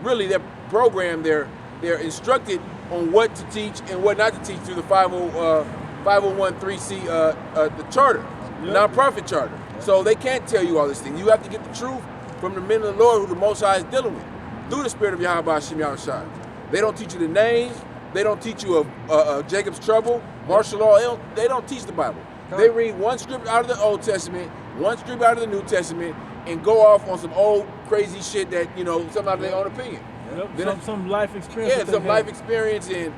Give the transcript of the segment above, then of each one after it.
really they're programmed, they're instructed on what to teach and what not to teach through the 501(c) the charter, nonprofit charter. So they can't tell you all this thing. You have to get the truth from the men of the Lord who the Most High is dealing with through the Spirit of Yahawashi. They don't teach you the names. They don't teach you of Jacob's trouble, martial law. They don't teach the Bible. They read one script out of the Old Testament, one script out of the New Testament, and go off on some old crazy shit that, some out of their own opinion. Yep. Some life experience. Yeah, some life experience and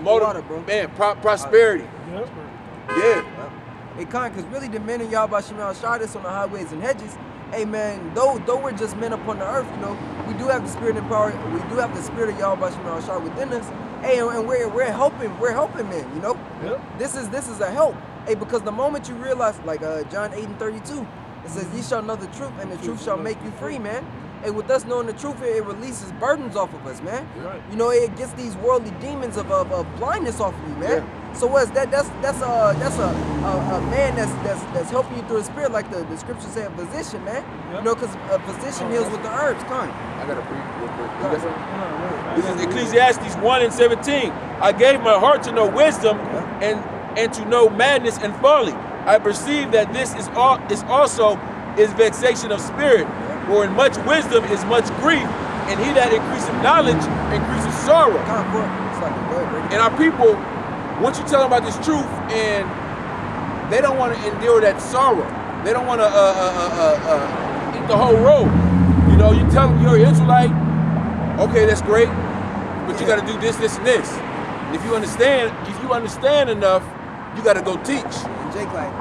water, bro. Man, prosperity. Yep. Yeah. It can't, because really the men of Yahawashi shot us on the highways and hedges. Hey man, though we're just men upon the earth, we do have the spirit and power. We do have the spirit of Yahawashi shot within us. Hey, and we're helping men. Yep. This is a help. Hey, because the moment you realize, like John 8:32, it says, "Ye shall know the truth, and the truth shall make you free," man. Hey, with us knowing the truth, it releases burdens off of us, man. Right. It gets these worldly demons of blindness off of you, man. Yeah. So what's that? That's a man that's helping you through the spirit, like the scriptures say, a physician, man. Yep. Because a physician heals with the herbs. Come on. I got to read real quick. This is Ecclesiastes 1:17. I gave my heart to know wisdom and to know madness and folly. I perceive that this is also vexation of spirit. For in much wisdom is much grief, and he that increaseth knowledge increases sorrow. And our people, once you tell them about this truth, and they don't want to endure that sorrow. They don't want to eat the whole road. You tell them you're an Israelite, okay, that's great, but you got to do this, this, and this. And if you understand enough, you got to go teach. And Jake like,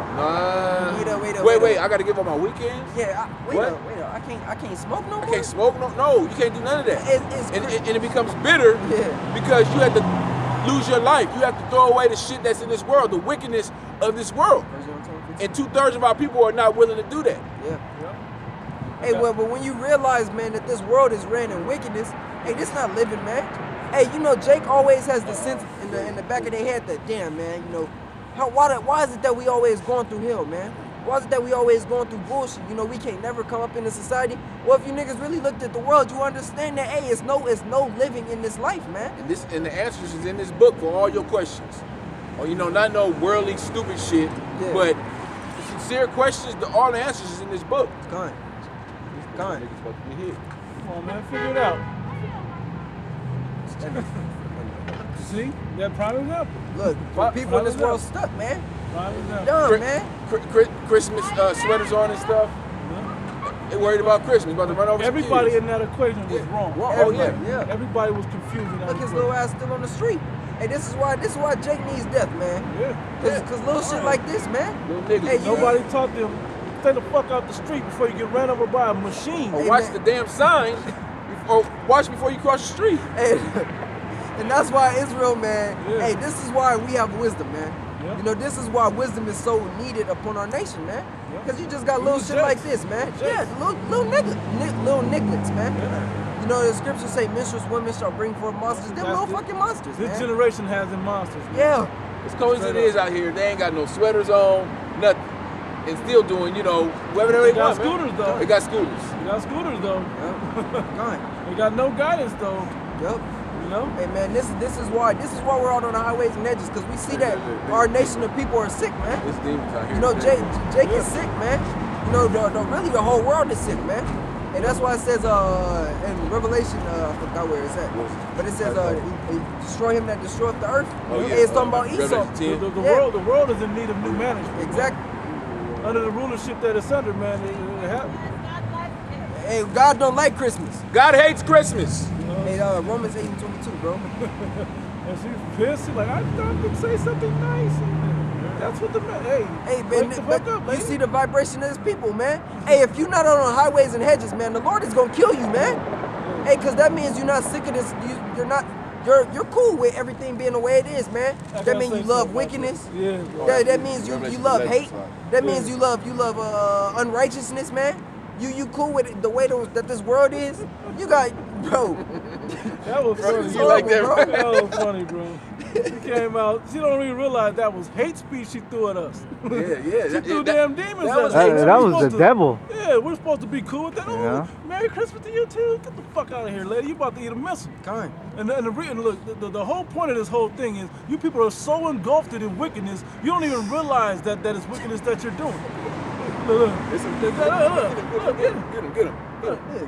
wait, I got to give up my weekends? Yeah, wait up. I can't smoke no more? I can't smoke no, you can't do none of that. And it becomes bitter because you have to lose your life. You have to throw away the shit that's in this world, the wickedness of this world. And 2/3 of our people are not willing to do that. Yeah. Hey, well, but when you realize, man, that this world is ran in wickedness, hey, this not living, man. Hey, Jake always has the sense in the back of their head that, damn, man, why is it that we always going through hell, man? Why is it that we always going through bullshit? We can't never come up in the society. Well, if you niggas really looked at the world, you understand that, hey, it's no living in this life, man. And the answers is in this book for all your questions. Or, not no worldly stupid shit, but sincere questions, all the answers is in this book. Come on. Come on, man, figure it out. See? That prime example. Look, people in this world stuck, man. Prime example. Dumb, man. Christmas sweaters on and stuff. They worried about Christmas, about to run over Everybody some in that equation was wrong. Yeah. Everybody was confused. Look, his little ass still on the street. Hey, this is why Jake needs death, man. Yeah. Cause little shit like this, man. Little niggas. Hey, Nobody taught them, stay the fuck out the street before you get ran over by a machine. Or watch the damn sign, or watch before you cross the street. And that's why Israel, man, hey, this is why we have wisdom, man. Yeah. This is why wisdom is so needed upon our nation, man. Because you just got little shit like this, man. Yeah, little nigglets, man. Yeah. The scriptures say minstrels women shall bring forth monsters. They're little fucking monsters, This man. generation has them monsters, man. Yeah. As cold as it is out here, they ain't got no sweaters on, nothing. And still doing, whatever they want. Got scooters, though. They got scooters. They got scooters, though. Yep. They got no guidance, though. Yep. know? Hey man, this is why we're out on the highways and edges, because we see that our nation of people are sick, man. This demons out here. You know, Jake is sick, man. You know, really the whole world is sick, man. And that's why it says in Revelation, I forgot where it's at, but it says destroy him that destroyeth the earth. Oh, yeah. Hey, it's talking about Esau. The world is in need of new management. Exactly. Under the rulership that it's under, man, it happens. Hey, God don't like Christmas. God hates Christmas. Hey, Romans 8:22, bro. And she's pissed. She's like, I thought I could say something nice. That's what the man. Hey, man, you see the vibration of his people, man. Hey, if you're not on the highways and hedges, man, the Lord is gonna kill you, man. Hey, cause that means you're not sick of this. You're cool with everything being the way it is, man. That means you love wickedness. Yeah. That means you love hate. That means you love unrighteousness, man. You cool with it, the way that this world is? You got, bro. That was funny. You like that, bro? That was funny, bro. She came out. She don't even realize that was hate speech she threw at us. Yeah. She threw damn demons that at was us. hate That was the devil. Yeah, we're supposed to be cool with that. Yeah. Oh, Merry Christmas to you too. Get the fuck out of here, lady. You about to eat a missile. Kind. And look, the whole point of this whole thing is you people are so engulfed in wickedness, you don't even realize that it's wickedness that you're doing. Look, Get him.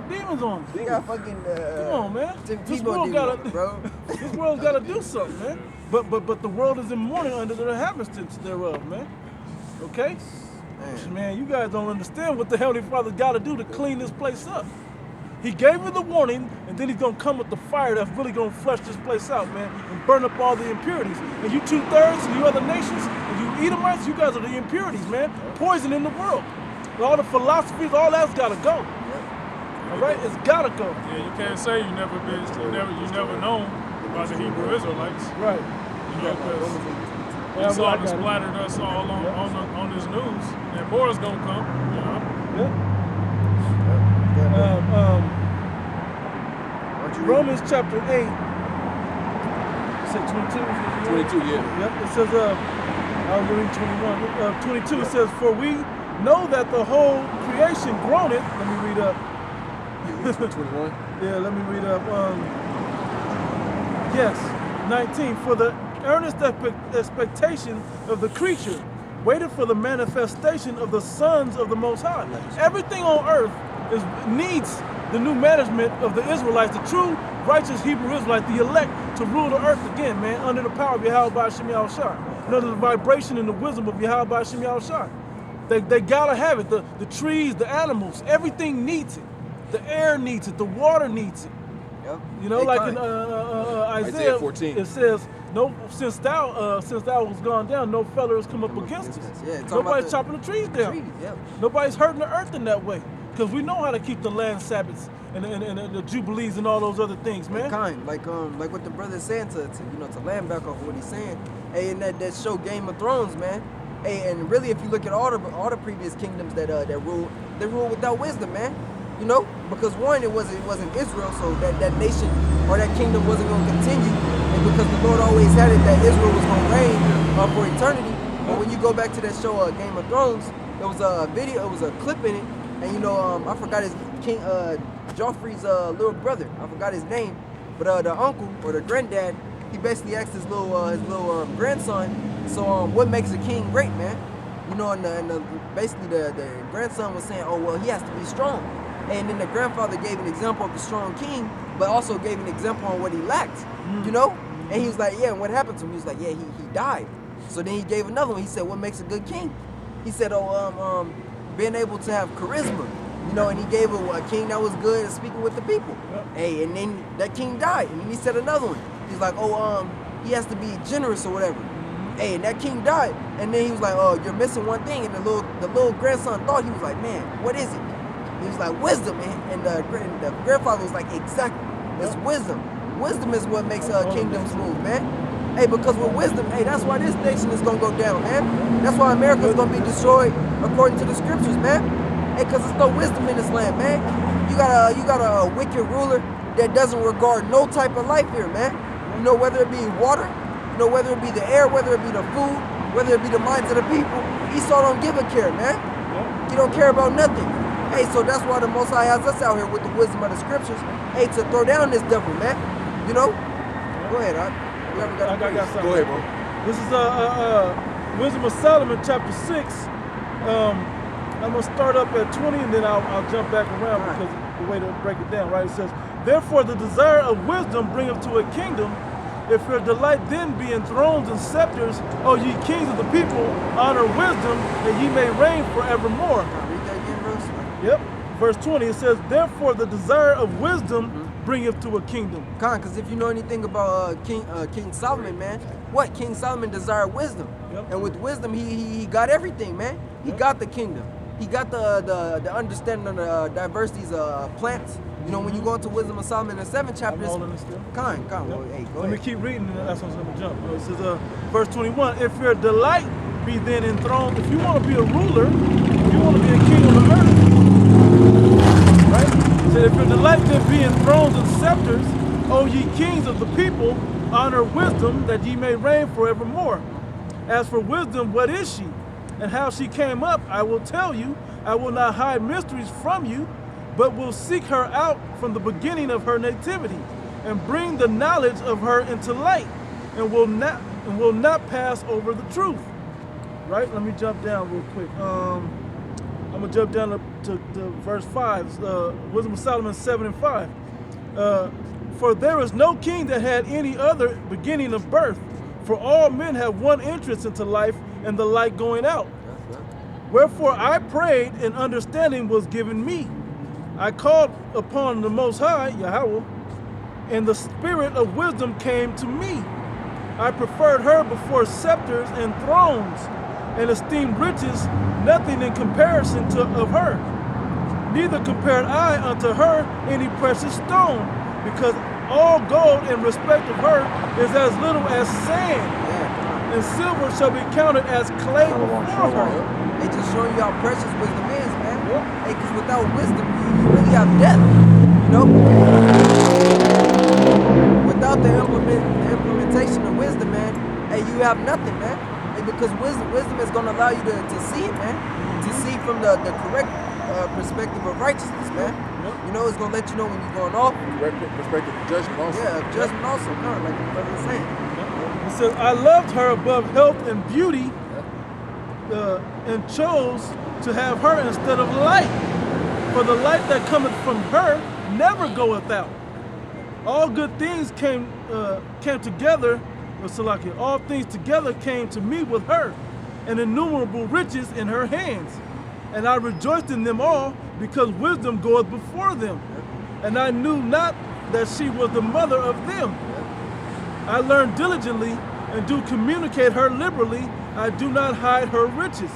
demons on. You got fucking. Come on, man. Tim This Tebow world demon, gotta, bro. this world's gotta do something, man. But the world is in mourning under the inhabitants thereof, man. Okay? Man, you guys don't understand what the Heavenly Father gotta do to clean this place up. He gave you the warning, and then he's gonna come with the fire that's really gonna flush this place out, man, and burn up all the impurities. And you 2/3 and you other nations, and you Edomites, you guys are the impurities, man. Poison in the world. All the philosophies, all that's gotta go. All right, it's gotta go. Yeah, you can't say you never known about the Hebrew Israelites. Right. You know, because it's all splattered us all on this news, and more is gonna come. You know. Yeah. Romans chapter 8, said 22. 22, yeah. Yep, it says, I was reading 21. 22, it says, for we know that the whole creation groaneth. Let me read up. 21. Yeah, let me read up. Yes, 19. For the earnest expectation of the creature waited for the manifestation of the sons of the Most High. Everything on earth needs the new management of the Israelites, the true righteous Hebrew Israelites, the elect, to rule the earth again, man, under the power of Yahawashi, under the vibration and the wisdom of Yahawashi. They gotta have it. The trees, the animals, everything needs it. The air needs it. The water needs it. Yep. You know, like in Isaiah 14. it says, "No, since thou was gone down, no feller has come up against us." Yeah, it's talking Nobody's about chopping the trees down. trees, yep. Nobody's hurting the earth in that way, because we know how to keep the land Sabbaths and the jubilees and all those other things, man. Kind, like what the brother's saying to land back off what he's saying. Hey, and that show Game of Thrones, man. Hey, and really, if you look at all the previous kingdoms that ruled, they ruled without wisdom, man. You know, because one, it wasn't Israel, so that nation or that kingdom wasn't going to continue, and because the Lord always had it that Israel was going to reign for eternity. But when you go back to that show, Game of Thrones, there was a video, it was a clip in it, and I forgot his King Joffrey's little brother, I forgot his name, but the uncle or the granddad, he basically asked his little grandson, so what makes a king great, man? You know, basically the grandson was saying, oh well, he has to be strong. And then the grandfather gave an example of a strong king, but also gave an example on what he lacked, you know? And he was like, yeah, and what happened to him? He was like, yeah, he died. So then he gave another one. He said, what makes a good king? He said, being able to have charisma, you know, and he gave a king that was good at speaking with the people. Hey, and then that king died. And then he said another one. He's like, he has to be generous or whatever. Hey, and that king died. And then he was like, oh, you're missing one thing. And the little grandson thought, he was like, man, what is it? He was like, wisdom, man. And the grandfather was like, exactly. It's wisdom. Wisdom is what makes kingdoms move, man. Hey, because with wisdom, hey, that's why this nation is going to go down, man. That's why America is going to be destroyed according to the scriptures, man. Hey, because there's no wisdom in this land, man. You got a wicked ruler that doesn't regard no type of life here, man. You know, whether it be water, you know, whether it be the air, whether it be the food, whether it be the minds of the people. Esau don't give a care, man. He don't care about nothing. Hey, so that's why the Most High has us out here with the wisdom of the scriptures. Hey, to throw down this devil, man. You know? Go ahead, I got something. Go ahead, bro. This is Wisdom of Solomon, chapter 6. I'm going to start up at 20 and then I'll jump back around because the way to break it down, right? It says, therefore the desire of wisdom bringeth to a kingdom. If your delight then be in thrones and scepters, O ye kings of the people, honor wisdom, that ye may reign forevermore. Read that again, bro. Yep. Verse 20, it says, therefore the desire of wisdom bringeth to a kingdom. Because if you know anything about King Solomon, man, what? King Solomon desired wisdom. Yep. And with wisdom, he got everything, man. He got the kingdom. He got the understanding of the diversities of plants. You know, when you go into Wisdom of Solomon in the 7 chapters. I'm holding it still. Well, hey, go ahead. Let me keep reading, and that's what's going to jump. It says, verse 21, if your delight be then enthroned, if you want to be a ruler, if you want to be a king on the earth, So if your delight then be in thrones and scepters, O ye kings of the people, honor wisdom, that ye may reign forevermore. As for wisdom, what is she? And how she came up, I will tell you. I will not hide mysteries from you, but will seek her out from the beginning of her nativity, and bring the knowledge of her into light, and will not pass over the truth. Right? Let me jump down real quick. I'm gonna jump down to verse 5. Wisdom of Solomon 7 and 5. For there is no king that had any other beginning of birth. For all men have one entrance into life, and the light going out. Wherefore I prayed, and understanding was given me. I called upon the Most High, Yahawah, and the spirit of wisdom came to me. I preferred her before scepters and thrones, and esteemed riches nothing in comparison of her. Neither compared I unto her any precious stone, because all gold in respect of her is as little as sand, and silver shall be counted as clay before her. They just showing you how precious wisdom is, man. Hey, because without wisdom, you really have death, you know? Without the implementation of wisdom, man, hey, you have nothing, man. Hey, because wisdom is going to allow you to see it, man. To see from the correct perspective of righteousness, man. You know, it's going to let you know when you're going off. Correct perspective of judgment also. Yeah, of judgment also, kind of like the brother was saying. It says, I loved her above health and beauty, and chose to have her instead of light. For the light that cometh from her never goeth out. All good things came together, Salakia, all things together came to me with her, and innumerable riches in her hands. And I rejoiced in them all, because wisdom goeth before them. And I knew not that she was the mother of them. I learned diligently, and do communicate her liberally. I do not hide her riches.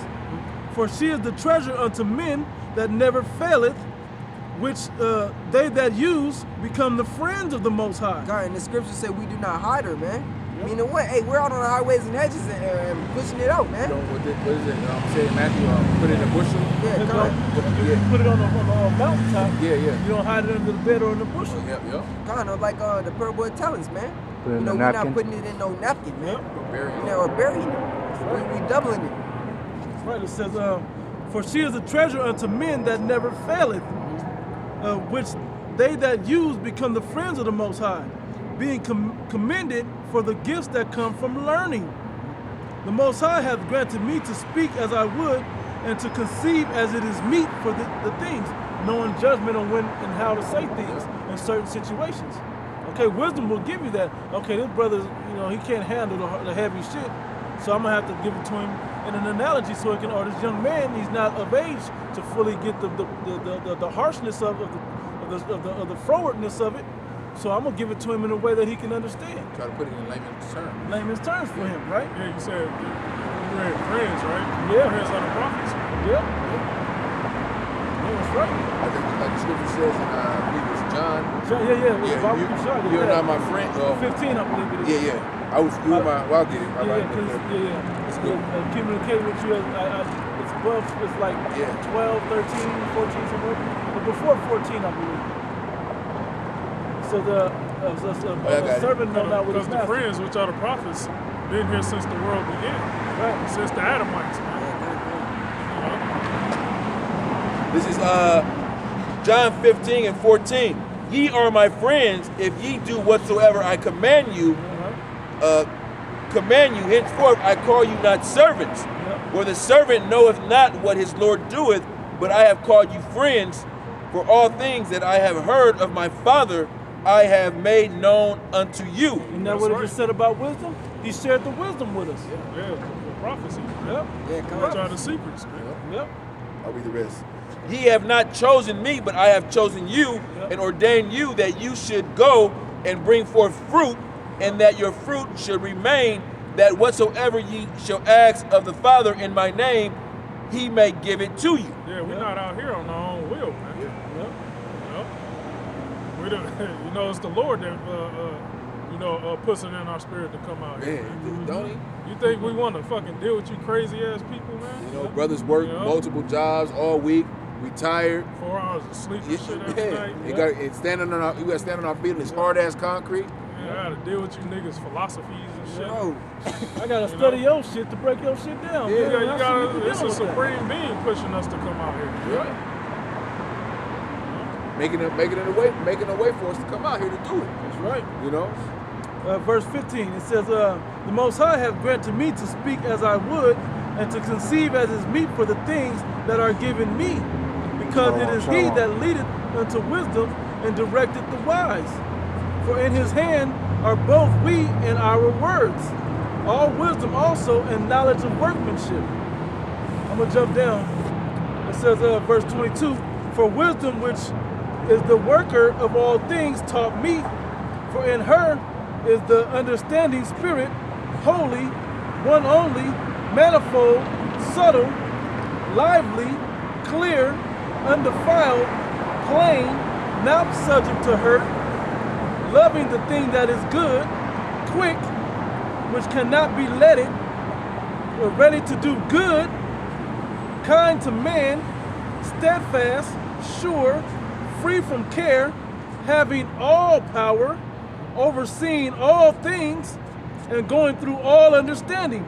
For she is the treasure unto men that never faileth, which they that use become the friends of the Most High. God, and the scripture said we do not hide her, man. Meaning what? Hey, we're out on the highways and hedges and pushing it out, man. You know, what is it? Say in Matthew, put it in a bushel. Yeah, God. You put it on a mountaintop. Yeah. You don't hide it under the bed or in the bushel. Yep. Kind of like the parable of talents, man. Put it in You know, a we're napkin. not putting it in no napkin, man. Burying You know, or burying it. We doubling it. That's right. It says, for she is a treasure unto men that never faileth, which they that use become the friends of the Most High, being commended for the gifts that come from learning. The Most High hath granted me to speak as I would, and to conceive as it is meet for the things, knowing judgment on when and how to say things in certain situations. Okay, wisdom will give you that. Okay, this brother, he can't handle the heavy shit, so I'm gonna have to give it to him in an analogy so he can. Or this young man, he's not of age to fully get the harshness of the frowardness of it. So I'm gonna give it to him in a way that he can understand. Try to put it in layman's terms. Layman's terms for him, right? Yeah, you said you read friends, right? Yeah. Friends are the prophets. Yeah. That's right. I think like the scripture says in I believe it's John. Yeah. You're not my friend. 15, I believe it is. Yeah. You were my. Well, I'll get it. Yeah. It's good. Communicating with you, it's above. It's like 12, 13, 14, somewhere. But before 14, I believe. So the servant know not what his Because the master. friends, which are the prophets, been here since the world began. Right. Since the Adamites, man. This is John 15 and 14. Ye are my friends if ye do whatsoever I command you. Henceforth I call you not servants. For the servant knoweth not what his Lord doeth, but I have called you friends. For all things that I have heard of my Father, I have made known unto you. Isn't that what it just said about wisdom? He shared the wisdom with us. Yeah, the prophecy. Yep. Which are the secrets, man. Yep. I'll read the rest. Ye have not chosen me, but I have chosen you, and ordained you that you should go and bring forth fruit, and that your fruit should remain, that whatsoever ye shall ask of the Father in my name, he may give it to you. Yeah, we're not out here on our own will, man. We don't, it's the Lord that puts it in our spirit to come out here. Man, don't he? You think we want to fucking deal with you crazy ass people, man? Brothers work multiple jobs all week, We tired. 4 hours of sleep and shit every night. We got to stand on our feet on this hard ass concrete. Yeah, I gotta deal with you niggas' philosophies and shit. Bro, I gotta study your shit to break your shit down. Yeah, man. Yeah, I you see gotta. you It's a dealing with that. supreme being pushing us to come out here. Right. Making a way for us to come out here to do it. That's right. You know. Verse 15, it says, the Most High hath granted me to speak as I would, and to conceive as is meet for the things that are given me, because it is he that leadeth unto wisdom and directeth the wise. For in his hand are both we and our words, all wisdom also and knowledge of workmanship. I'm gonna jump down. It says, verse 22, for wisdom which is the worker of all things taught me, for in her is the understanding spirit, holy, one only, manifold, subtle, lively, clear, undefiled, plain, not subject to hurt, loving the thing that is good, quick, which cannot be letted, ready to do good, kind to man, steadfast, sure, free from care, having all power, overseeing all things, and going through all understanding,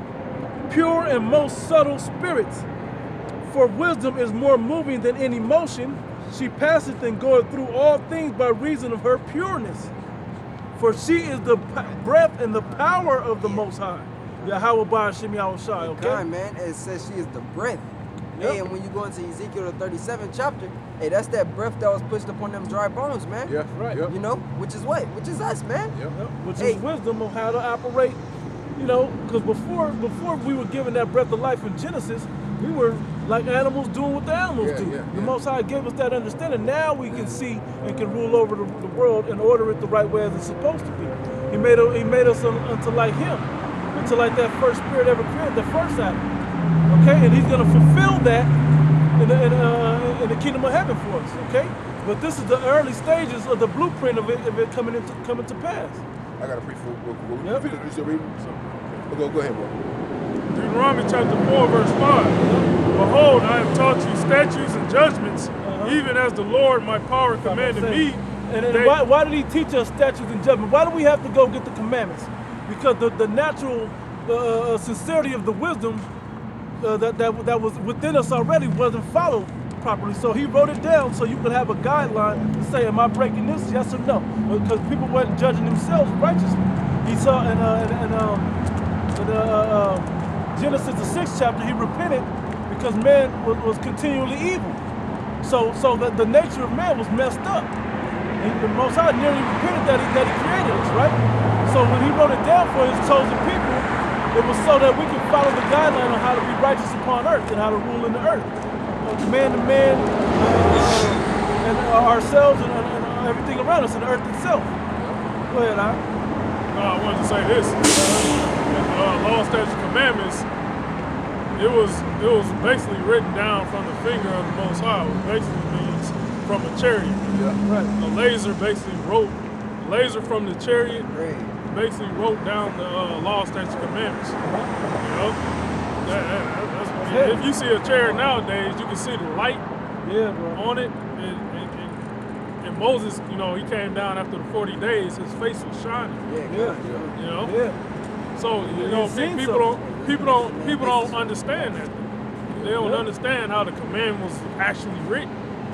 pure and most subtle spirits. For wisdom is more moving than any motion. She passeth and goeth through all things by reason of her pureness. For she is the breath and the power of the Most High. Yahawah Yahawashi, okay? God, man, it says she is the breath. Yep. Hey, and when you go into Ezekiel the 37th chapter, hey, that's that breath that was pushed upon them dry bones, man. Yeah. Right. Yep. You know, which is what? Which is us, man. Yep. Which Hey. is wisdom of how to operate, you know, because before we were given that breath of life in Genesis, we were like animals doing what the animals Yeah, do. yeah, The yeah. Most High gave us that understanding. Now we can see and can rule over the world and order it the right way as it's supposed to be. He made us unto like Him, unto like that first Spirit ever created, the first Adam. Okay, and He's gonna fulfill that in the kingdom of heaven for us. Okay, but this is the early stages of the blueprint of it coming to pass. I got a brief real quick. Yep. You still reading? Go ahead, bro. Deuteronomy chapter 4, verse 5. Behold, I have taught you statutes and judgments, even as the Lord my power commanded me. And They- why did He teach us statutes and judgment? Why do we have to go get the commandments? Because the natural sincerity of the wisdom that was within us already wasn't followed properly. So He wrote it down so you could have a guideline to say, am I breaking this? Yes or no? Because people weren't judging themselves righteously. He saw in Genesis the 6th chapter, He repented because man was continually evil. So that the nature of man was messed up. The Most High nearly repented that he created us, right? So when He wrote it down for His chosen people, it was so that we can follow the guideline on how to be righteous upon earth and how to rule in the earth. Man to man, and ourselves and everything around us and the earth itself. Go ahead, I wanted to say this. Law, statutes, commandments, it was basically written down from the finger of the Most High, which basically means from a chariot. Yeah. right. The laser from the chariot Great. basically wrote down the law, statutes, commandments. You know? If you see a chariot nowadays, you can see the light Yeah, bro. on it. And Moses, you know, he came down after the 40 days, his face was shining. Yeah. You know? Yeah. So you know, seen people don't understand that. They don't understand how the command was actually written.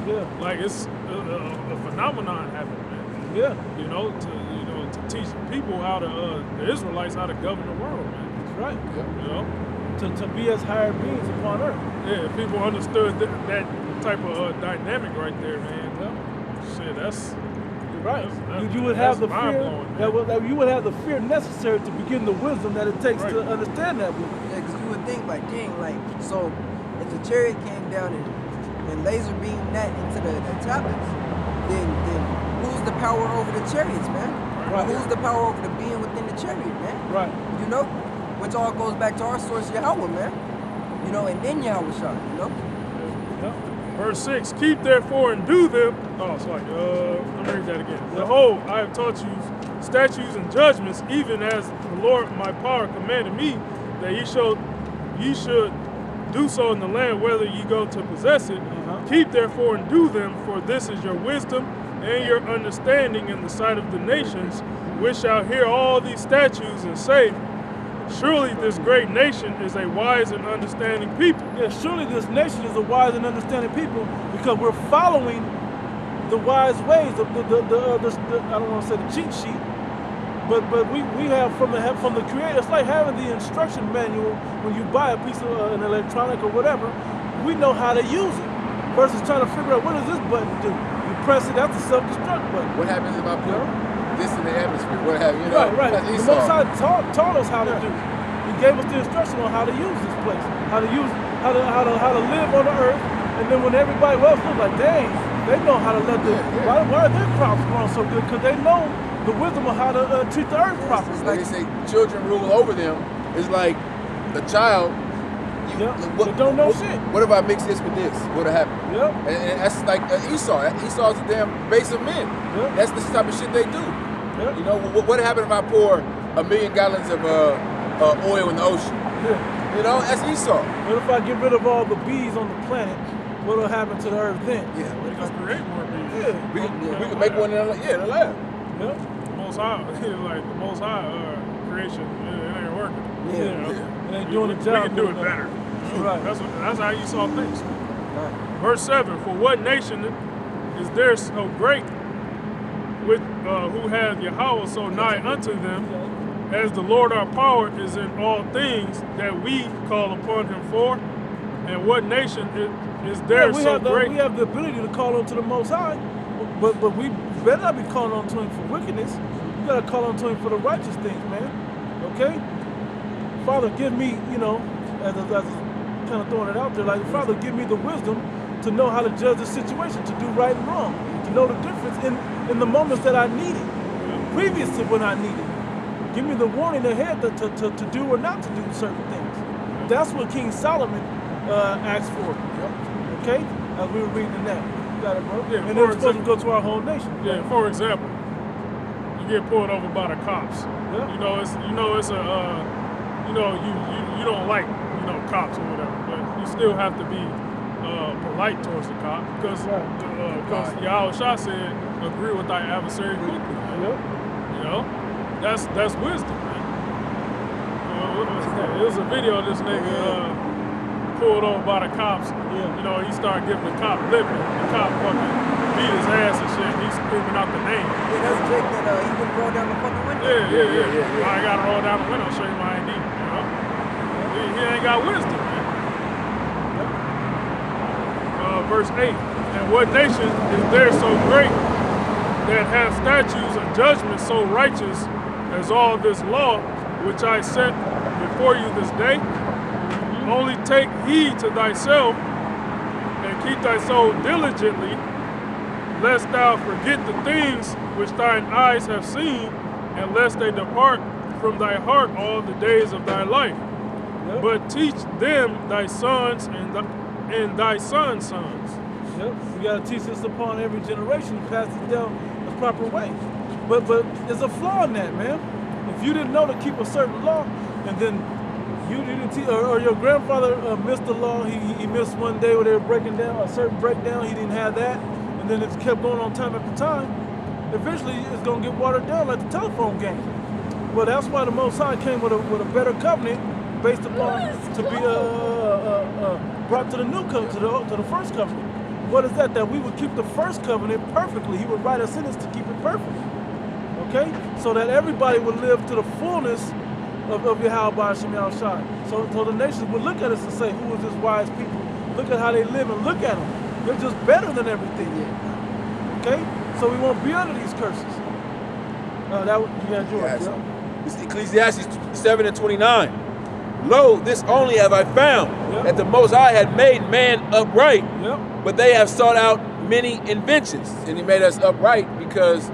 Yeah. Like it's a phenomenon happened, man. Yeah. You know, to teach people how to the Israelites how to govern the world, man. That's right. You know, To be as higher beings upon earth. yeah. If people understood that type of dynamic right there, man. Shit, that's. You're right. That's- You would have the that's fear mind-blowing, man. you would have the fear necessary to begin the wisdom that it takes to Right. understand that wisdom. Yeah, because you would think, like, dang, like, so if the chariot came down and laser beamed that into the tablets, then who's the power over the chariots, man? Right. Who's the power over the being within the chariot, man? Right. You know? Which all goes back to our source, Yahawah, man. You know, and then Yahawashi, you know? Yeah. Verse 6, keep therefore and do them. Oh, it's like, let me read that again. Behold, I have taught you statutes and judgments, even as the Lord my power commanded me, that ye should do so in the land, whether ye go to possess it. Keep therefore and do them, for this is your wisdom and your understanding in the sight of the nations, which shall hear all these statutes and say, surely this great nation is a wise and understanding people. Yeah, surely this nation is a wise and understanding people because we're following the wise ways of the I don't want to say the cheat sheet, but we have from the creator. It's like having the instruction manual when you buy a piece of an electronic or whatever. We know how to use it versus trying to figure out what does this button do. You press it, that's the self-destruct button. What happens if I put this in the atmosphere? What happens? You know, Right. that's The Esau. Most High taught us how to do it. He gave us the instruction on how to use this place, how to live on the earth, and then when everybody else looks like, dang, they know how to let why are their crops growing so good? Because they know the wisdom of how to treat the earth properly. Like they say, children rule over them. It's like the child. They don't know shit. What if I mix this with this? What'll happen? Yep. And that's like Esau. Esau's a damn base of men. Yep. That's the type of shit they do. Yep. You know, what happened if I pour 1 million gallons of oil in the ocean? Yeah. You know, that's Esau. What if I get rid of all the bees on the planet? What'll happen to the earth then? Yeah. We just create more bees. Yeah. We can make one in the lab. Yep. The Most High, like the Most High creation, it ain't working. Yeah. You know? It ain't doing the job. We can do it better. Right. That's how Esau thinks. Verse 7, for what nation is there so great with who has Yahawah so nigh unto them, as the Lord our power is in all things that we call upon him for? And what nation is there so great? We have the ability to call on to the Most High, but we better not be calling on to him for wickedness. We gotta call on to him for the righteous things, man. Okay? Father, give me, as kind of throwing it out there, like, Father, give me the wisdom to know how to judge the situation, to do right and wrong, to know the difference in the moments that I need it, previous to when I need it. Give me the warning ahead to do or not to do certain things. That's what King Solomon asked for. Okay? As we were reading that. You got it, bro? Yeah, and then we're supposed to go to our whole nation. Yeah, for example, you get pulled over by the cops. Yeah. You don't like cops or whatever, but you still have to be polite towards the cop because Yahawashi said, agree with thy adversary quickly. That's wisdom, man. There was a video of this nigga pulled over by the cops. He started giving the cop lipping. The cop fucking beat his ass and shit. He's screaming out the name. Yeah, that's Jake that he wouldn't roll down the fucking window. Yeah. I gotta roll down the window and show you my ID. He ain't got wisdom, man. Verse 8, and what nation is there so great that hath statutes and judgments so righteous as all this law which I set before you this day? Only take heed to thyself and keep thy soul diligently, lest thou forget the things which thine eyes have seen, and lest they depart from thy heart all the days of thy life. But teach them thy sons and thy sons' sons. Yep. We gotta teach this upon every generation and pass it down the proper way. But there's a flaw in that, man. If you didn't know to keep a certain law, and then you didn't teach, or your grandfather missed the law, he missed one day where they were breaking down a certain breakdown, he didn't have that, and then it kept going on time after time. Eventually, it's gonna get watered down like the telephone game. Well, that's why the Most High came with a better covenant, based upon to be brought to the new covenant, to the first covenant. What is that? That we would keep the first covenant perfectly. He would write us in us to keep it perfect. Okay? So that everybody would live to the fullness of Yahawashi. So the nations would look at us and say, who is this wise people? Look at how they live and look at them. They're just better than everything. Okay? So we won't be under these curses. George. It's Ecclesiastes 7:29. Lo, this only have I found, that the Most High had made man upright, but they have sought out many inventions. And he made us upright because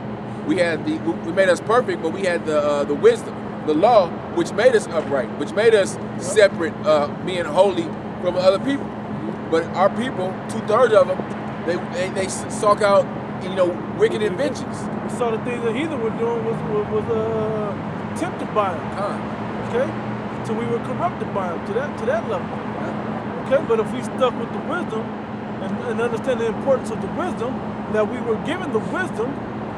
we made us perfect, but we had the wisdom, the law, which made us upright, which made us separate, being holy from other people. But our people, 2/3 of them, they sought out, wicked inventions. We saw the things that heathen were doing was tempted by them. Okay? So we were corrupted by them to that level. Okay, but if we stuck with the wisdom and understand the importance of the wisdom, that we were given the wisdom,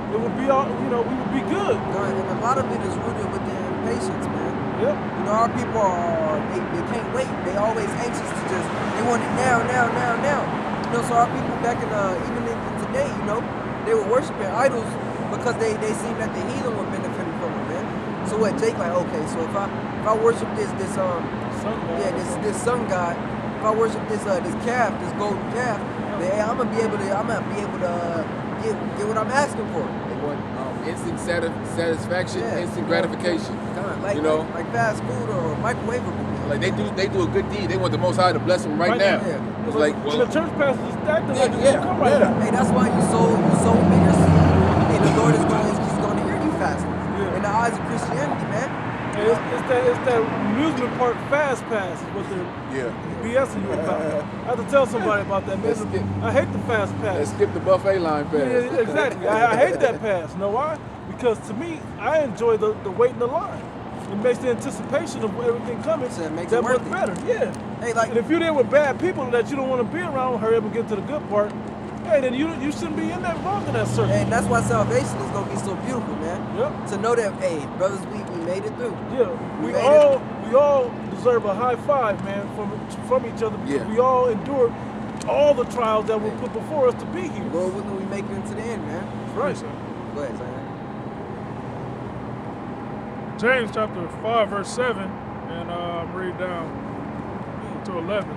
it would be all, we would be good. Right, and a lot of it is rooted with the impatience, man. Yep. Our people they can't wait. They always anxious to they want it now. So our people back in even in today, they were worshiping idols because they seen that the heathen were benefiting from it, man. So what Jake like, okay, so if I worship this sun god, if I worship this calf, this golden calf, then I'm gonna be able to get what I'm asking for. They want instant satisfaction, instant gratification. Like fast food or microwavable. Like they do a good deed. They want the Most High to bless them right now. Yeah. It's like, the church pastor is acting like it's gonna come right now. Hey, that's why you sow bigger seed, and the Lord is going to hear you fasting. Yeah. In the eyes of Christianity, man. Hey, it's that amusement park fast pass is what they're BSing you about. I have to tell somebody about that, man. I hate the fast pass. let's skip the buffet line pass. Yeah, exactly. I hate that pass. You know why? Because to me, I enjoy the wait in the line. It makes the anticipation of everything coming So it makes that it much worth it. better. Yeah. Hey, like, And if you're there with bad people that you don't want to be around, hurry up and get to the good part. Hey, then you shouldn't be in that involved in that circle. and that's why salvation is gonna be so beautiful, man. Yep. To know that, hey, brothers, we made it through. Yeah. We We made all deserve a high five, man, from each other because we all endured all the trials that were put before us to be here. Lord willing, we make it into the end, man. Right. Go ahead, Zion. James chapter 5, verse 7, and read down to 11.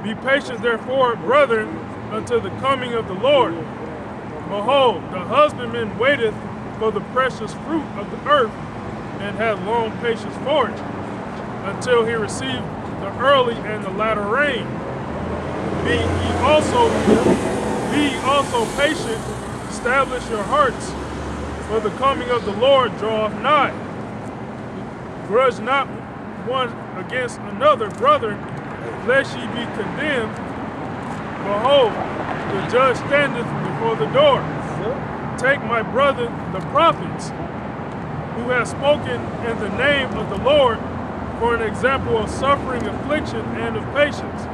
Be patient, therefore, brethren, until the coming of the Lord. Behold, the husbandman waiteth for the precious fruit of the earth, and hath long patience for it, until he receive the early and the latter rain. Be ye also patient, establish your hearts, for the coming of the Lord draweth nigh. Grudge not one against another, brethren, lest ye be condemned. Behold, the judge standeth before the door. Take my brother the prophets, who have spoken in the name of the Lord, for an example of suffering, affliction, and of patience.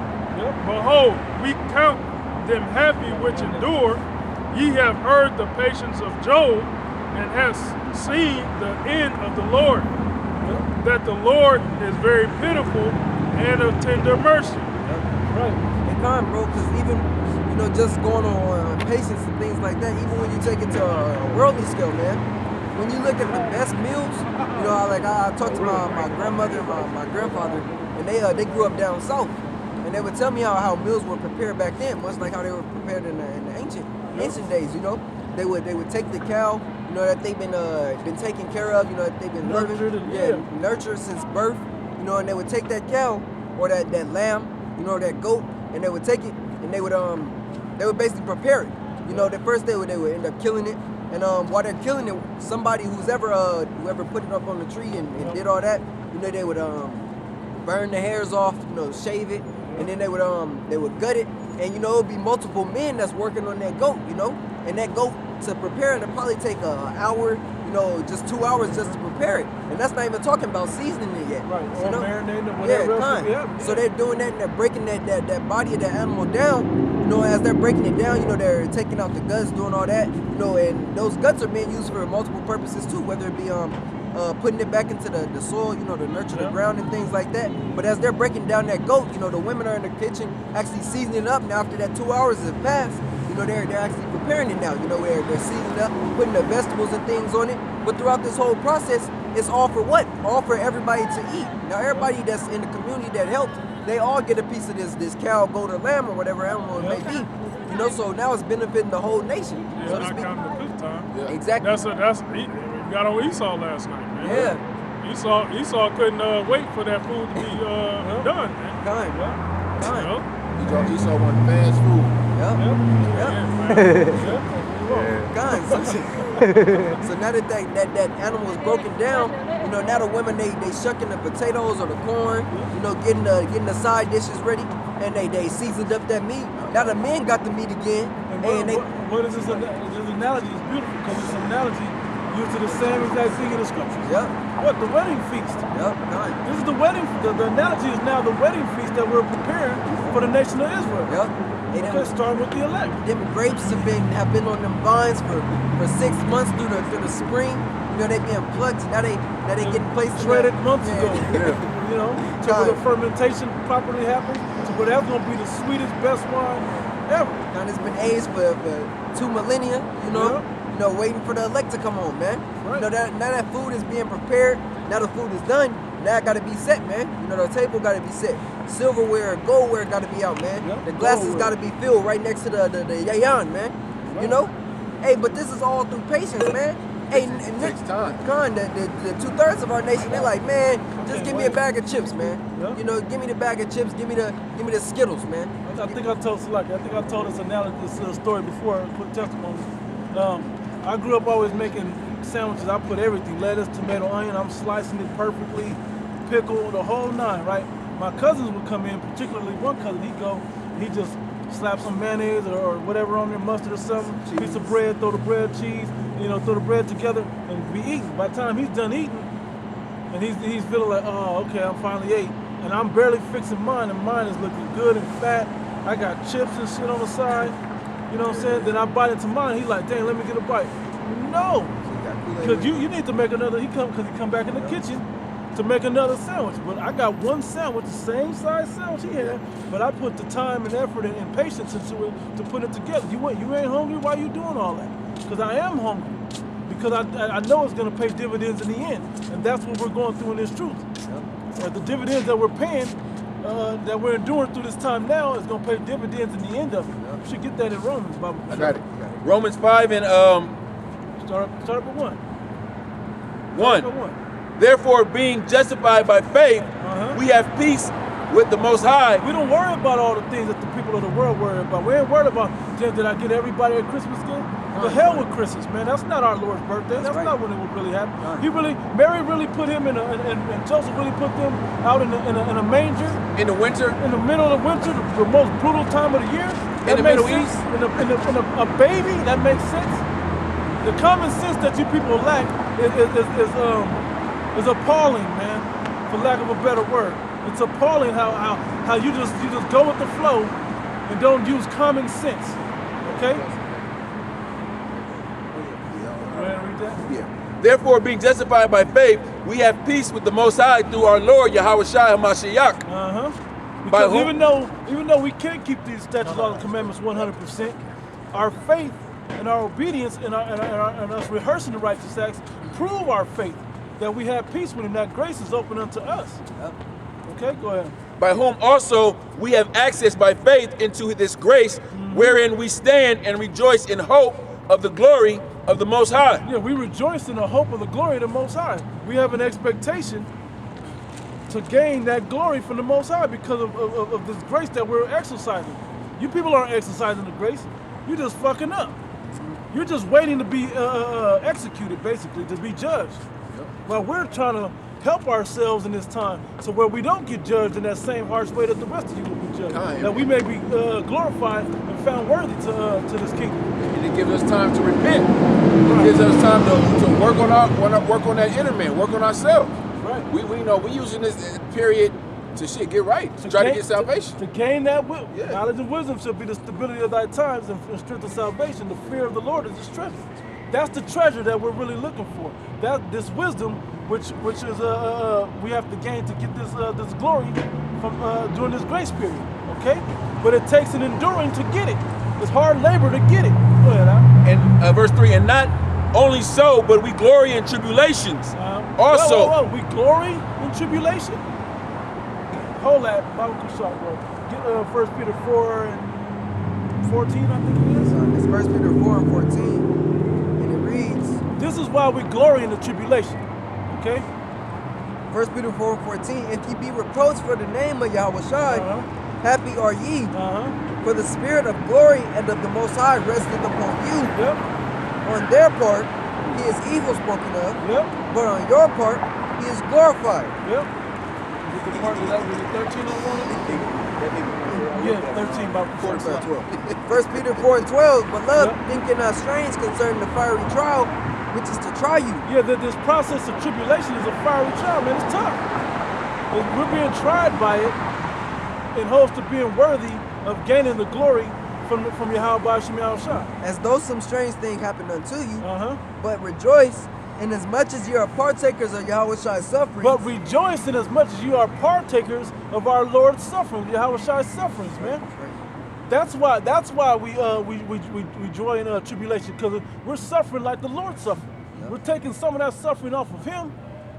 Behold, we count them happy which endure. Ye have heard the patience of Job, and have seen the end of the Lord, that the Lord is very pitiful and of tender mercy. Right. It can't, bro, because even, just going on patience and things like that, even when you take it to a worldly scale, man, when you look at the best meals, I talked to my grandmother and my grandfather, and they grew up down south, and they would tell me how meals were prepared back then, much like how they were prepared in the ancient days, They would take the cow, that they've been taken care of, that they've been nurtured since birth, and they would take that cow or that lamb, that goat, and they would take it and they would basically prepare it. At first they would end up killing it, and while they're killing it, somebody whoever put it up on the tree and did all that, they would burn the hairs off, shave it, and then they would gut it, and it would be multiple men that's working on that goat, and that goat, to prepare it, it'd probably take an hour, just 2 hours just to prepare it. And that's not even talking about seasoning it yet. Right. Or marinating it, whatever else. Yeah. So they're doing that and they're breaking that body of the animal down. As they're breaking it down, they're taking out the guts, doing all that. And those guts are being used for multiple purposes too, whether it be putting it back into the soil, to nurture the ground and things like that. But as they're breaking down that goat, the women are in the kitchen actually seasoning it up. Now after that 2 hours has passed, they're actually preparing it now. Where they're seasoning up, putting the vegetables and things on it. But throughout this whole process, it's all for what? All for everybody to eat. Now everybody that's in the community that helped, they all get a piece of this cow, goat, or lamb, or whatever animal it may be. So now it's benefiting the whole nation. It's So to not speak. counting the cook time. Yeah. Exactly. We got on Esau last night, man. Yeah. Esau couldn't wait for that food to be done, man. Kind. Esau wanted fast food. Guns. So now that animal is broken down, now the women they shucking the potatoes or the corn, getting the side dishes ready, and they seasoned up that meat. Now the men got the meat again, What is this? This analogy is beautiful because it's an analogy used to the same exact thing in the scriptures. Yep. What? The wedding feast. Yep. Done. This is the wedding. The analogy is now the wedding feast that we're preparing for the nation of Israel. Yep. Okay, starting with the elect. Them grapes have been on them vines for 6 months through the spring. You know, they being plucked. Now they getting placed shredded in months ago. Yeah. You know, to where the fermentation properly happens, to where that's gonna be the sweetest, best wine ever. Now it's been aged for 2 millennia. You know. Yeah. You know, waiting for the elect to come home, man. Right. You know, now that food is being prepared, now the food is done, now it gotta be set, man. You know, the table gotta be set. Silverware, goldware gotta be out, man. Yep. The glasses Goldware. gotta be filled right next to the yayan, man. Right. You know? Hey, but this is all through patience, man. Hey, It takes time. the 2/3 of our nation, they're like, man, just give me a bag of chips, man. Yeah. You know, give me the bag of chips, give me the Skittles, man. I think I told Salaki, I think I told this analogy, this story before, quick testimony. I grew up always making sandwiches. I put everything, lettuce, tomato, onion. I'm slicing it perfectly, pickle, the whole nine, right? My cousins would come in, particularly one cousin, he just slap some mayonnaise or whatever on there, mustard or something, piece of bread, throw the bread, cheese, you know, throw the bread together and be eating. By the time he's done eating, and he's feeling like, oh, okay, I'm finally ate. And I'm barely fixing mine, and mine is looking good and fat. I got chips and shit on the side. You know what I'm saying? Then I bite into mine. He's like, dang, let me get a bite. No, because you need to make another. He come back in the kitchen to make another sandwich. But I got one sandwich, the same size sandwich he had, but I put the time and effort and patience into it to put it together. You ain't hungry? Why you doing all that? Because I am hungry. Because I know it's going to pay dividends in the end. And that's what we're going through in this truth. The dividends that we're paying, that we're enduring through this time now, is going to pay dividends in the end of it. You should get that in Romans, Bible. I got it. Romans 5 and Start up at 1. 1. Therefore, being justified by faith, we have peace with the Most High. We don't worry about all the things that the people of the world worry about. We ain't worried about, did I get everybody a Christmas gift? The hell with Christmas, man. That's not our Lord's birthday. That's not when it would really happen. Mary really put him and Joseph really put them out in a manger. In the winter? In the middle of the winter, the most brutal time of the year. In the Middle East? In a baby, that makes sense. The common sense that you people lack is appalling, man, for lack of a better word. It's appalling how you just go with the flow and don't use common sense. Okay? Yeah. Therefore, being justified by faith, we have peace with the Most High through our Lord Yahawashi Hamashiach. Because even though we can't keep these statutes, laws, and commandments 100%, our faith and our obedience and us rehearsing the righteous acts prove our faith that we have peace with Him. That grace is open unto us. Okay, go ahead. By whom also we have access by faith into this grace, wherein we stand and rejoice in hope of the glory of the Most High. Yeah, we rejoice in the hope of the glory of the Most High. We have an expectation to gain that glory from the Most High because of this grace that we're exercising. You people aren't exercising the grace. You're just fucking up. You're just waiting to be executed, basically, to be judged. While we're trying to help ourselves in this time so where we don't get judged in that same harsh way that the rest of you will be judged. That we may be glorified and found worthy to this kingdom. And it gives us time to repent. It gives us time to work on that inner man, work on ourselves. Right. We using this period to get right, to try to get salvation. To gain that knowledge and wisdom shall be the stability of thy times and strength of salvation. The fear of the Lord is the treasure. That's the treasure that we're really looking for. This wisdom, which is we have to gain to get this glory from during this grace period. Okay, but it takes an enduring to get it. It's hard labor to get it. Go ahead, Al. And verse 3, and not only so, but we glory in tribulations. Also, we glory in tribulation. Hold that, Bible Kushak, bro. Get 1 Peter 4 and 14, I think it is. It's 1 Peter 4 and 14, and it reads, this is why we glory in the tribulation, okay? 1 Peter 4 and 14, if ye be reproached for the name of Yahawashi, happy are ye, for the spirit of glory and of the Most High resteth upon you. Yep. On their part, he is evil spoken of, but on your part, he is glorified. Yep. Is it the part of that with the 13 on one? Yeah, 13 about 12. 1 Peter 4 and 12, beloved, thinking not strange concerning the fiery trial, which is to try you. Yeah, this process of tribulation is a fiery trial, man. It's tough. We're being tried by it in hopes of being worthy of gaining the glory from Yahawashi. As though some strange thing happened unto you, but rejoice in as much as you are partakers of Yahawashi's suffering. But rejoice in as much as you are partakers of our Lord's suffering, Yahawashi's sufferings, man. That's why we joy in tribulation, because we're suffering like the Lord suffered. Yep. We're taking some of that suffering off of him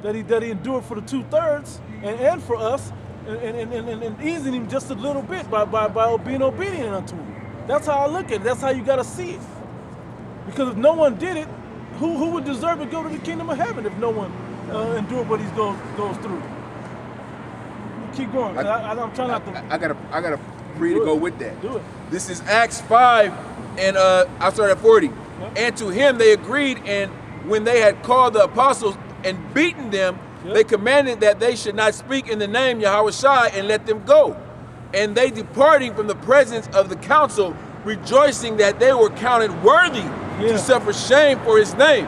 that he endured for the 2/3 and for us, and easing him just a little bit by being obedient unto him. That's how I look at it. That's how you got to see it. Because if no one did it, who would deserve to go to the kingdom of heaven if no one endured what he goes through? Keep going. I'm trying not to. I gotta free to go with that. Do it. This is Acts 5, and I started at 40. Yep. And to him they agreed, and when they had called the apostles and beaten them, they commanded that they should not speak in the name Yahawashi and let them go. And they departing from the presence of the council, rejoicing that they were counted worthy to suffer shame for his name.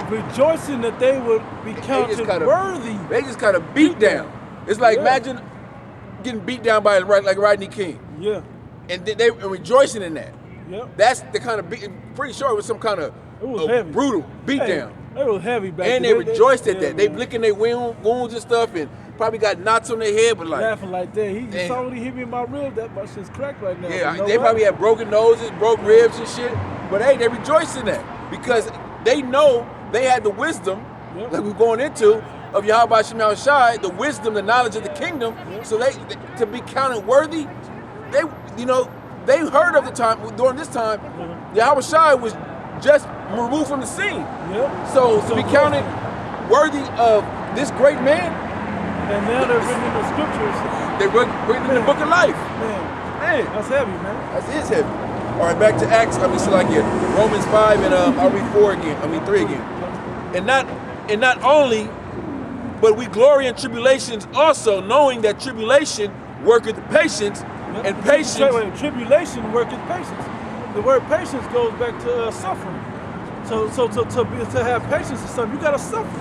Rejoicing that they would be counted worthy. They just kind of beat down. It's like, imagine getting beat down by like Rodney King. Yeah. And they were rejoicing in that. Yep. That's the kind of pretty sure it was some kind of brutal beat down. It was heavy back then. And they rejoiced at that. They licking their wounds and stuff, and probably got knots on their head, but like laughing like that. He just already hit me in my rib. That my shit's cracked right now. Yeah, they probably had broken noses, broke ribs and shit. But hey, they rejoiced in that because they know they had the wisdom that we're going into of Yahawashi, the wisdom, the knowledge of the kingdom. So they to be counted worthy, they heard of the time during this time, Yahawashi was just removed from the scene. So to be counted worthy of this great man. And now they're written in the scriptures. They're written in the book of life. Man, that's heavy, man. That is heavy. All right, back to Acts. Romans 5, and I'll read 3 again. And not only, but we glory in tribulations also, knowing that tribulation worketh patience, and patience. Tribulation worketh patience. The word patience goes back to suffering. So to have patience is something you gotta suffer.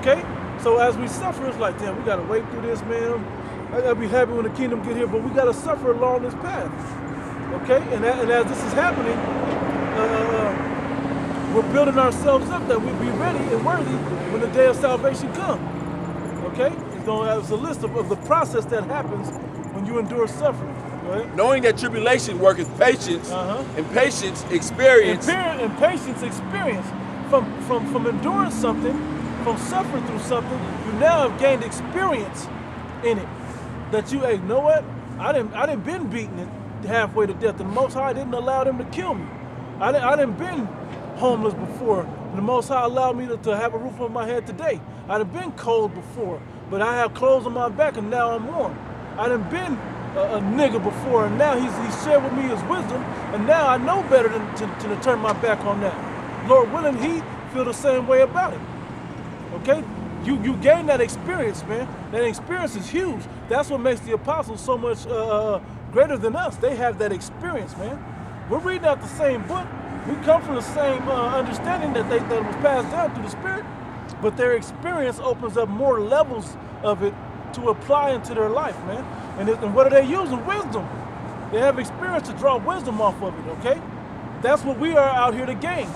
Okay. So as we suffer, it's like, damn, we gotta wait through this, man. I gotta be happy when the kingdom get here, but we gotta suffer along this path. Okay, and as this is happening, we're building ourselves up that we'll be ready and worthy when the day of salvation comes. Okay, it's a list of the process that happens when you endure suffering. Right? Knowing that tribulation worketh patience, and patience experience. And patience experience from enduring something. From suffering through something, you now have gained experience in it. That you know what? I didn't been beaten it halfway to death. The Most High didn't allow them to kill me. I didn't been homeless before. The Most High allowed me to have a roof over my head today. I done been cold before, but I have clothes on my back and now I'm warm. I done been a nigga before, and now he's shared with me his wisdom, and now I know better than to turn my back on that. Lord willing, he feel the same way about it. Okay, you gain that experience, man. That experience is huge. That's what makes the apostles so much greater than us. They have that experience, man. We're reading out the same book. We come from the same understanding that was passed down through the Spirit, but their experience opens up more levels of it to apply into their life, man. And what are they using? Wisdom. They have experience to draw wisdom off of it. Okay, that's what we are out here to gain.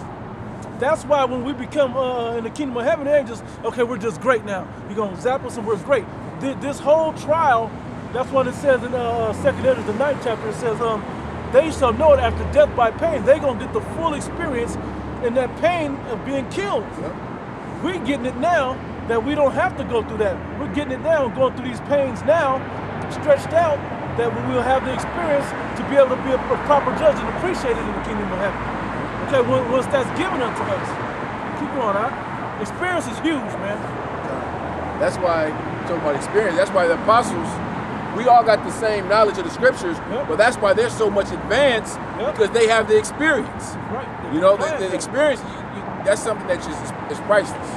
That's why when we become in the kingdom of heaven, it ain't just, okay, we're just great now. You're going to zap us and we're great. This whole trial, that's what it says in 2 Ezra, the 9th chapter. It says, they shall know it after death by pain. They're going to get the full experience in that pain of being killed. We're getting it now that we don't have to go through that. We're getting it now and going through these pains now, stretched out, that we will have the experience to be able to be a proper judge and appreciate it in the kingdom of heaven. Okay, once that's given unto us, keep going out. Experience is huge, man. That's why, talking about experience, that's why the apostles, we all got the same knowledge of the scriptures, but that's why they're so much advanced, because they have the experience. Right. You know, the experience, that's something that is priceless,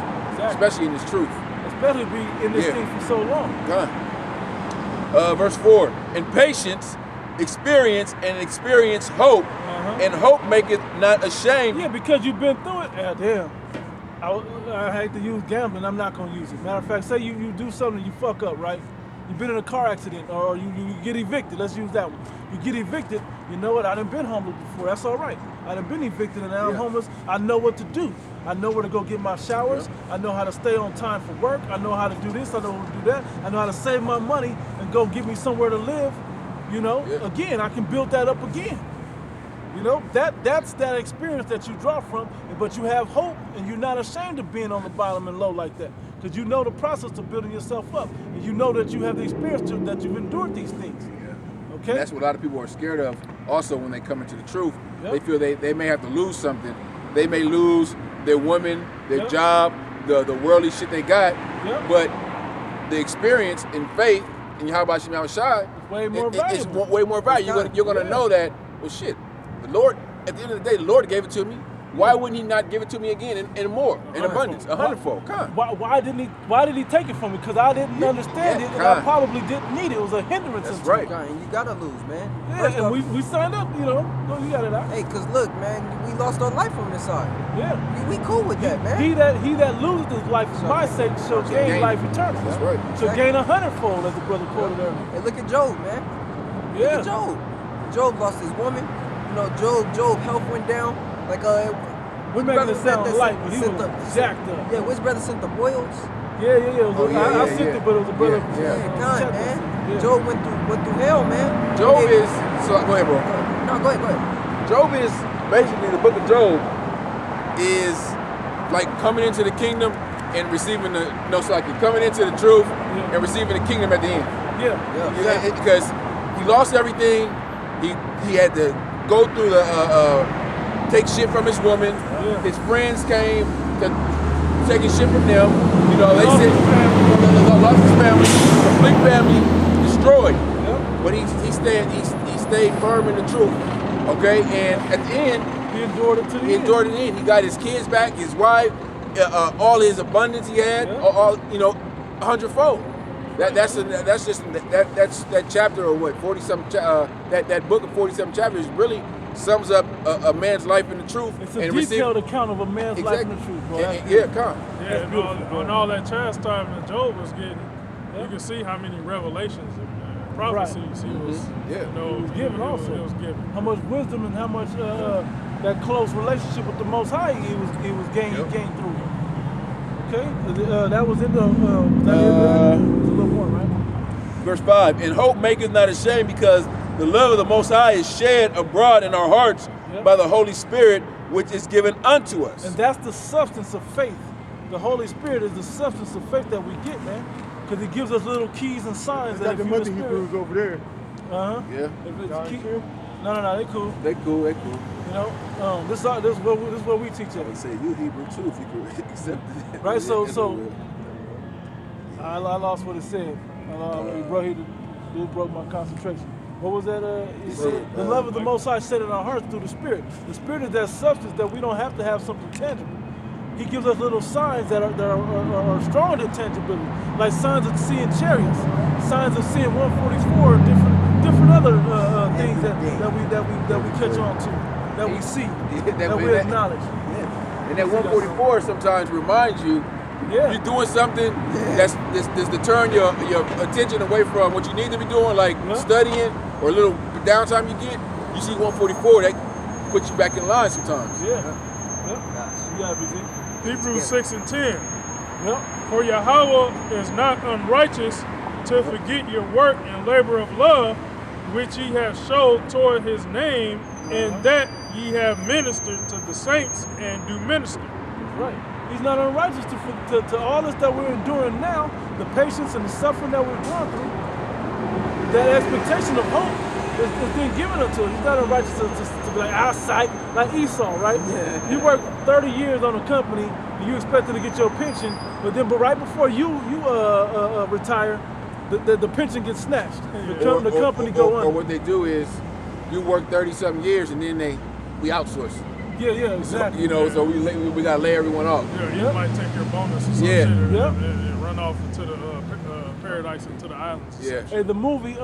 especially in this truth. Especially be in this thing for so long. Verse 4, and patience, experience, and experience hope, and hope maketh not ashamed. Yeah, because you've been through it, Yeah, damn. I hate to use gambling. I'm not gonna use it. Matter of fact, say you do something, you fuck up, right? You've been in a car accident, or you get evicted. Let's use that one. You get evicted. You know what? I done been homeless before. That's all right. I done been evicted, and now I'm homeless. I know what to do. I know where to go get my showers. I know how to stay on time for work. I know how to do this. I know how to do that. I know how to save my money and go get me somewhere to live. You know, again, I can build that up again. You know, that's that experience that you draw from, but you have hope, and you're not ashamed of being on the bottom and low like that, because you know the process of building yourself up, and you know that you have the experience that you've endured these things. Okay, and that's what a lot of people are scared of. Also, when they come into the truth, they feel they may have to lose something. They may lose their woman, their job, the worldly shit they got, but the experience in faith in Yahawashi it's way more valuable. It's way more valuable. You're gonna know that. Well, shit. The Lord, at the end of the day, the Lord gave it to me. Why wouldn't He not give it to me again and more, in abundance, 100-fold? Why did He take it from me? Because I didn't understand it, and I probably didn't need it. It was a hindrance. That's right. And you gotta lose, man. Yeah, and we signed up, you know. You got it out. Hey, cause look, man, we lost our life on this side. Yeah. We cool with that, man. He that loses his life for my sake shall gain life eternal. That's right. So gain 100-fold, as the brother quoted earlier. Hey, look at Job, man. Look at Job. Job lost his woman. You know, Job health went down. Like we're making it sound light, but he was jacked up. Yeah, which brother sent the boils? Yeah. I sent it, but it was a brother. God, man. Yeah. Job went through hell, man. Job is so. Go ahead, bro. No, go ahead. Job is basically, the book of Job is like coming into the kingdom and receiving coming into the truth and receiving the kingdom at the end. Yeah. Because he lost everything. He had to go through take shit from his woman. His friends came to taking shit from them. You know, they said lost his family, complete family destroyed. But he stayed firm in the truth. Okay, and at the end, he endured it to the end. He got his kids back, his wife, all his abundance he had, all 100-fold. That's that chapter, or what, 40-something. That book of 47 chapters really sums up a man's life in the truth. It's a detailed account of a man's life in the truth, bro. And all that chastisement Job was getting, you can see how many revelations and prophecies he was, given also. It was given. How much wisdom and how much that close relationship with the Most High he was gained through. Okay, that was in the. Was a little more, right? Verse 5. And hope maketh not ashamed, because the love of the Most High is shed abroad in our hearts by the Holy Spirit, which is given unto us. And that's the substance of faith. The Holy Spirit is the substance of faith that we get, man. Because He gives us little keys and signs. Like the mother Hebrews over there. Yeah. No, they cool. They cool. You know, this is what we teach I at. would say you Hebrew too if you could accept it. Right, so I lost what it said. He broke my concentration. What was that? He said, the love of the Most High set in our hearts through the Spirit. The Spirit is that substance that we don't have to have something tangible. He gives us little signs that are stronger than tangibility, like signs of seeing chariots, signs of seeing 144, and different other things that we catch on to, that we see, that we acknowledge. And that 144 sometimes reminds you you're doing something that's to turn your attention away from what you need to be doing, like studying or a little downtime you get. You see 144, that puts you back in line sometimes. You gotta be deep. Hebrews 6 and 10. For Yahawah is not unrighteous to forget your work and labor of love, which ye have showed toward His name, and that ye have ministered to the saints and do minister. Right. He's not unrighteous to all this that we're enduring now, the patience and the suffering that we're going through. That expectation of hope is being given unto us. He's not unrighteous to be like our sight, like Esau, right? You work 30 years on a company, and you expected to get your pension, but right before you retire, the pension gets snatched. The company go under. Or what they do is, you work 30-something years, and then we outsource. Yeah, exactly. So we gotta lay everyone off. You might take your bonus or something and run off into the paradise, into the islands. Hey, the movie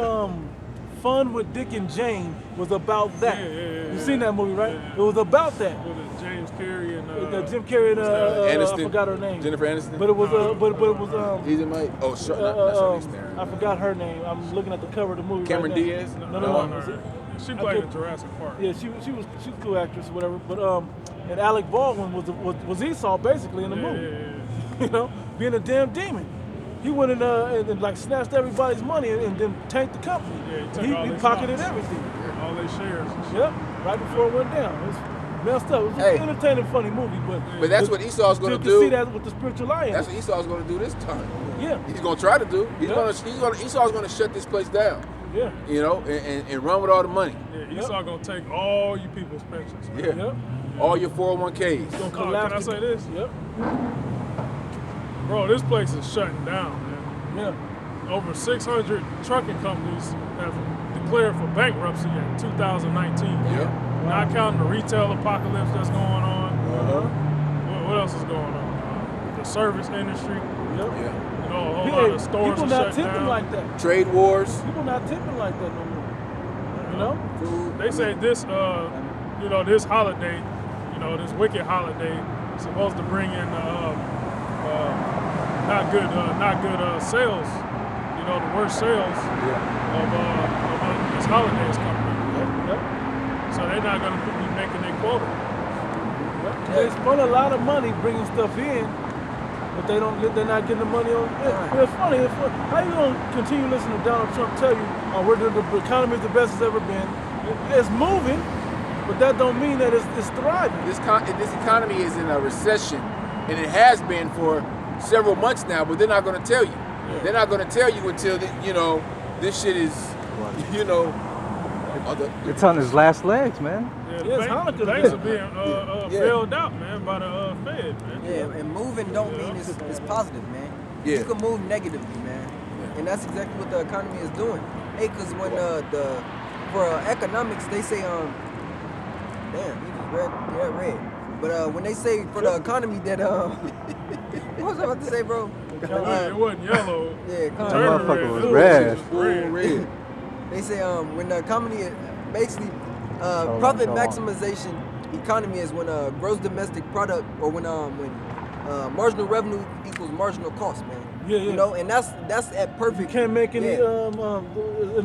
Fun with Dick and Jane was about that. Yeah. You seen that movie, right? Yeah. It was about that. With James Carrey and Jim Carrey and I Aniston. forgot her name. Jennifer Aniston. But it was but it was He's in my. Oh, sure. Not Charlize Theron. I forgot her name. I'm looking at the cover of the movie. Cameron right now. Diaz. No. She played in Jurassic Park. Yeah, she was a cool actress or whatever. But and Alec Baldwin was Esau basically in the movie. Yeah. You know, being a damn demon. He went in and like snatched everybody's money and then tanked the company. Yeah, he took all he their pocketed stocks. everything. All their shares. And shit. Yep, right before it went down. It was messed up. It was Hey. an entertaining, funny movie, but But that's what Esau's going to to see do. that with the spiritual eye. That's what Esau's going to do this time. Yeah, He's going to try to do. Yeah. Esau's going to shut this place down. yeah. You know, and run with all the money. Yeah, Esau gonna take all you people's pensions. Man. Yeah. Yep. All your 401ks. Gonna Oh, collapse can I say this? Yep. Bro, this place is shutting down, man. Yeah. Over 600 trucking companies have declared for bankruptcy in 2019. Yeah. Not counting the retail apocalypse that's going on. What else is going on? The service industry. Yep. Yeah. You know, a whole lot of stores people are not shut tipping down. like that. Trade wars. People not tipping like that no more. You know? Food. They say this, this holiday, this wicked holiday, is supposed to bring in not good sales. The worst sales of this holiday is coming up. Yep. So they're not going to be making their quota. Yep. They spend a lot of money bringing stuff in, but they're not getting the money on. It's funny. How you gonna continue listening to Donald Trump tell you, the economy is the best it's ever been? It's moving, but that don't mean that it's thriving. This economy is in a recession, and it has been for several months now. But they're not going to tell you. They're not going to tell you until this shit is, It's on his last legs, man. Yeah, it's Hanukkah Banks are today. being bailed out, man, by the Fed, man. Yeah, and moving don't mean it's positive, man. Yeah. You can move negatively, man. And that's exactly what the economy is doing. Hey, because when for economics, they say, damn, you just read. But when they say for the economy that, what was I about to say, bro? It wasn't yellow. Yeah, It economy. turned motherfucker was It red. just red. They say when the economy, basically, on, profit go on. maximization economy is when gross domestic product or when marginal revenue equals marginal cost, man. Yeah. You know, and that's at You perfect. can't make any in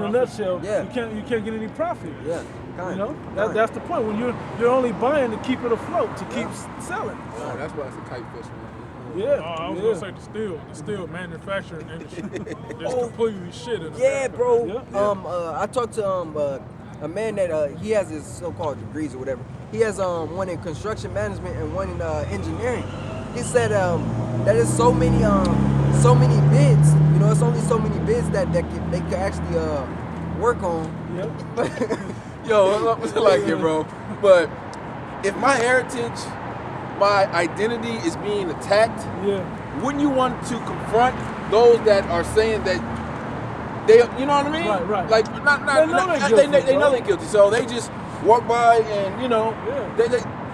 a nutshell. Yeah. You can't get any profit. Yeah, You know, that's the point. When you're only buying to keep it afloat, to keep selling. Oh, that's why it's a tight fish, man. Yeah. I was gonna say the steel manufacturing industry is completely shit in Yeah, America. bro. Yeah. I talked to a man that he has his so-called degrees or whatever. He has one in construction management and one in engineering. He said that is so many bids. You know, it's only so many bids that they can actually work on. Yep. Yo, I'm like it, bro. But if my heritage, my identity is being attacked, Yeah. wouldn't you want to confront those that are saying that they, you know what I mean? Right. Like, They know they're guilty, they know bro. they're guilty, so they just walk by and Yeah.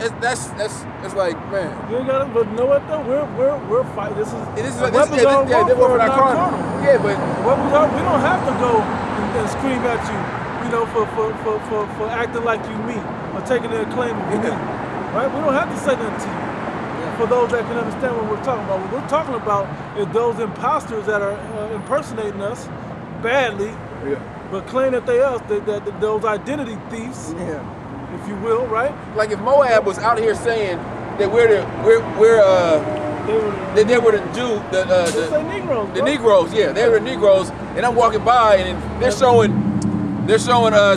it's like, man. You ain't gotta, but you know what though? We're fighting. This is weapons This on they're warfare, not not carnal. carnal. Yeah, but We don't have to go and scream at you, for acting like you me or taking their claim of me. Right? We don't have to say nothing to you. For those that can understand what we're talking about, what we're talking about is those imposters that are impersonating us badly, but claim that they us, that those identity thieves, Yeah. if you will, right? like if Moab was out here saying that they were They say Negroes. the bro. Negroes, yeah, they were Negroes, and I'm walking by and they're showing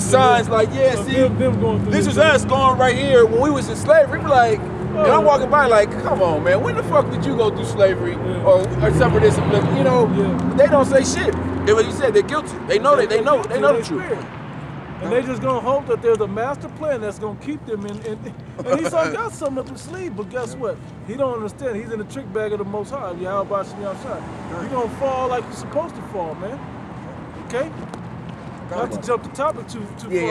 signs like, yeah, Of see, them going through this is this. us going right here when we was in slavery. We're like, and I'm walking by like, come on, man, when the fuck did you go through slavery or suffer this? Yeah. They don't say shit. Like you said, they're guilty. They know that they know the truth. And they just gonna hope that there's a master plan that's gonna keep them in. And he's got something up his sleeve, but guess what? He don't understand. He's in the trick bag of the Most High. Yahawashi, you're gonna fall like you're supposed to fall, man. Okay? Not to jump the topic too Yeah, far.